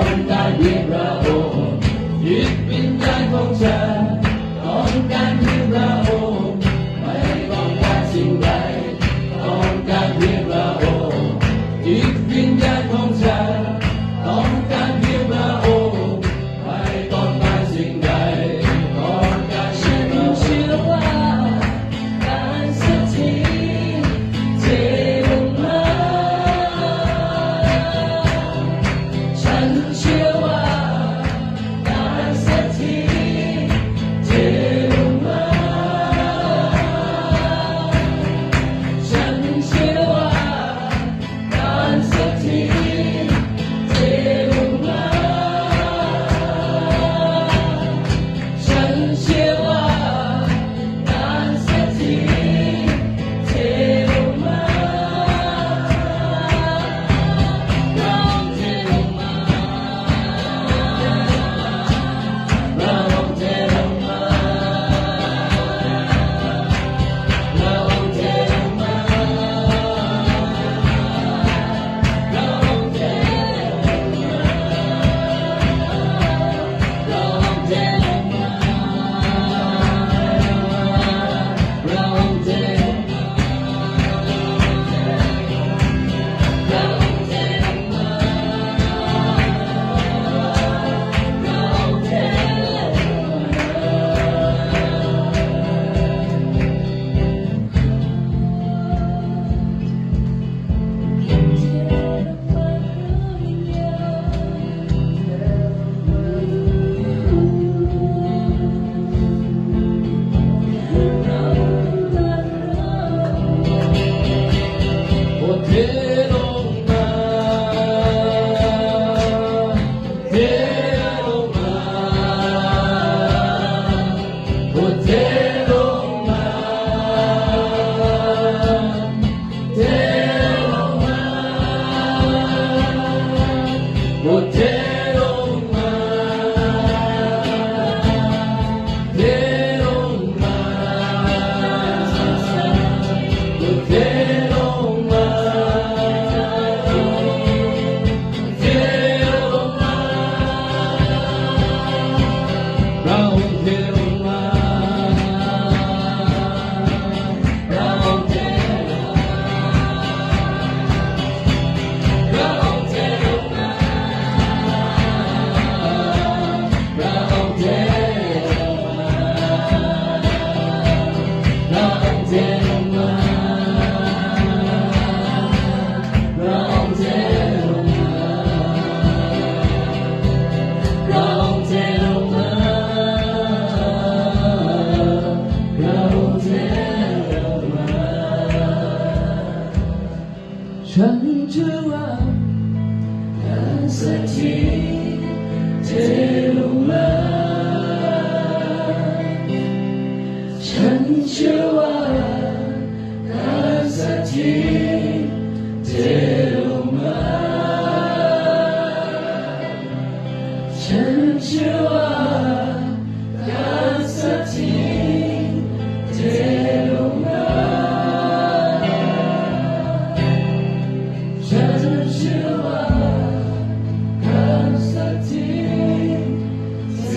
ต้องการเพียงพระองค์จิตวิญญาณของฉันต้องการเพียงพระองค์ไม่ต้องการสิ่งใดต้องการเพียงพระองค์จิตวิญญาณของฉันต้องการเพียงพระองค์ไม่ต้องการสิ่งใดต้องการฉันเชื่อว่าการสถิตเทลงมาฉันเชื่อว่าการสถิตเทลงมาฉันเชื่อว่าการสถิตเทลงมาฉันเชื่อว่าการสถิตเทลงมาเราเทลงมาเราเทลงมาเราเทลงมาเราเทลงมาเราเทลงมาเราเทลงเทลงมาเทลงมาโอ้เทลงมาเทลงมาโอ้เทลงมาเทลงมาโอ้เทลงมาเราเทลงมาเราเทลงมาเราเทลงมาเราเทลงมาเราเทลงมาเราเทลงมาเราเทลงมาฉันเชื่อว่าการสถิตเทลงมาฉันเชื่อว่าการสถิตเทลงมาฉันเชื่อว่าการสถิตเทลงมาฉันเชื่อว่าการสถิตเท